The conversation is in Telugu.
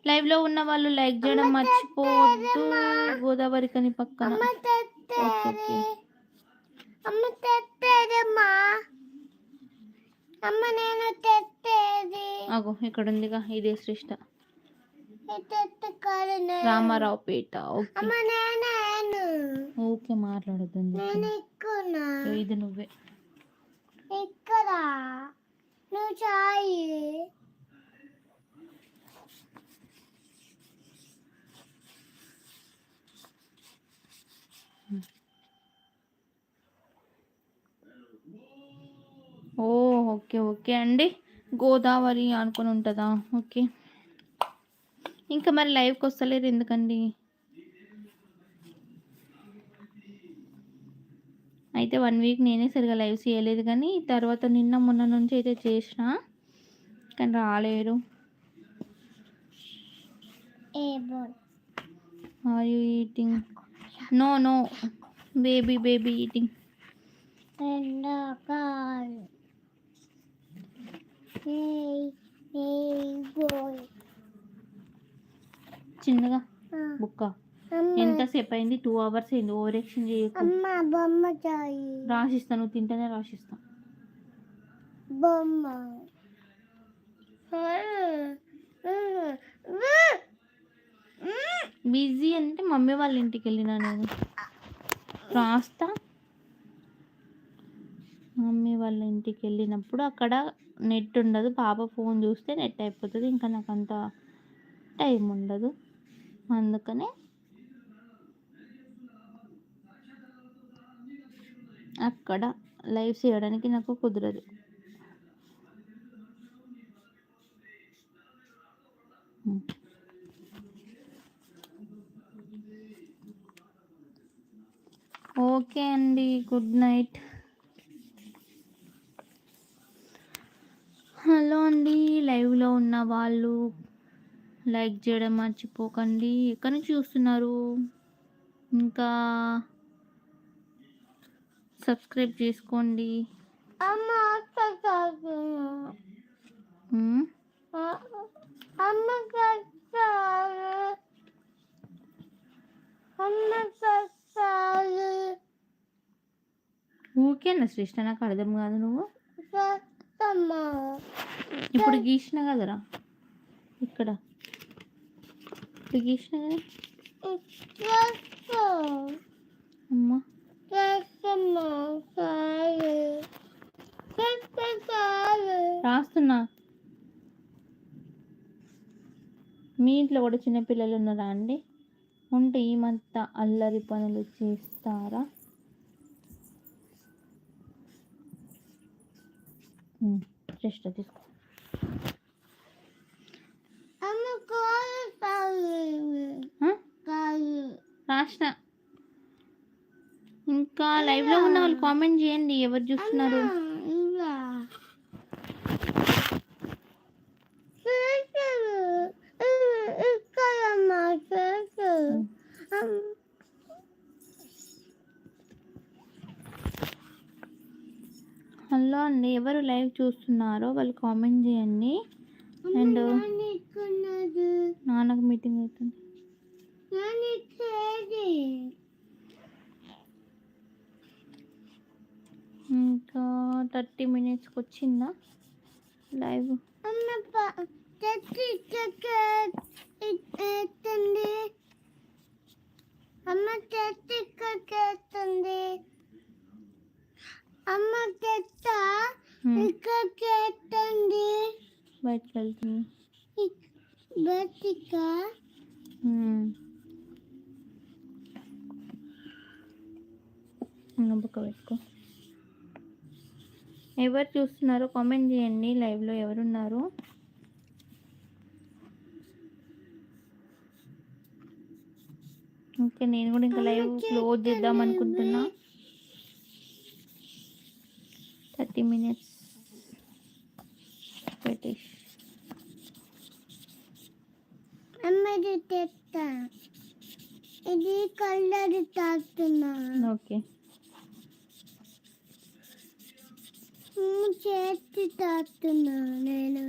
లైవ్లో ఉన్న వాళ్ళు లైక్ చేయడం మర్చిపోవద్దు. గోదావరి కని పక్కన. Okay okay. అగో ఇక్కడ ఉందిగా ఇదే శ్రేష్ట. రామారావు పేట. ఓకే ఓకే మాట్లాడద్దు. ఇది నువ్వే ఇక్కడ నువ్వు చాయి. ఓకే ఓకే అండి. గోదావరి అనుకుని ఉంటుందా? ఓకే. ఇంకా మరి లైవ్కి వస్తలేరు ఎందుకండి? అయితే 1 వీక్ నేనే సరిగా లైవ్ చేయలేదు, కానీ తర్వాత నిన్న మొన్న నుంచి అయితే చేసిన, కానీ రాలేరు. Are you eating? No no baby eating. చిన్నగా బుక్క. ఎంతసేపు అయింది? 2 hours అయింది. ఓవర్ యాక్షన్ చేయకు. రాసిస్తా, నువ్వు తింటేనే రాసిస్తా. బొమ్మ బిజీ అంటే మమ్మీ వాళ్ళ ఇంటికి వెళ్ళినా నేను. రాస్తా. మమ్మీ వాళ్ళ ఇంటికి వెళ్ళినప్పుడు అక్కడ నెట్ ఉండదు. పాప ఫోన్ చూస్తే నెట్ అయిపోతుంది. ఇంకా నాకు అంత టైం ఉండదు. అందుకనే అక్కడ లైవ్ చేయడానికి నాకు కుదరదు. ఓకే అండి, గుడ్ నైట్. హలో అండి, లైవ్లో ఉన్న వాళ్ళు లైక్ చేయడం మర్చిపోకండి. ఎక్కడి నుంచి చూస్తున్నారు? ఇంకా సబ్స్క్రైబ్ చేసుకోండి. ఊకేనా శ్రేష్ట? నాకు అర్థం కాదు. నువ్వు ఇప్పుడు గీసిన కదరా, ఇక్కడ గీసిన కదా అమ్మా. రాస్తున్నా. మీ ఇంట్లో కూడా చిన్నపిల్లలు ఉన్నారా అండి? ఉంటే ఈ మధ్య అల్లరి పనులు చేస్తారా? శ్రేష్ట తీసుకో. రాసిన. ఇంకా లైవ్లో ఉన్న వాళ్ళు కామెంట్ చేయండి, ఎవరు చూస్తున్నారు? హలో అండి, ఎవరు లైవ్ చూస్తున్నారో వాళ్ళు కామెంట్ చేయండి. అండ్ నాన్నకు మీటింగ్ అవుతుంది. ఇంకా 30 minutesకి వచ్చిందా లైవ్? బయటకు వెళ్తుంది. బుక్క పెట్టుకో. ఎవరు చూస్తున్నారో కామెంట్ చేయండి. లైవ్లో ఎవరున్నారు? ఓకే, నేను కూడా ఇంకా లైవ్ క్లోజ్ చేద్దాం అనుకుంటున్నా. 30 minutes పెట్టేసి ఇది కలర్ తాకుతున్నా. ఓకే, చేతి తాకుతున్నా నేను.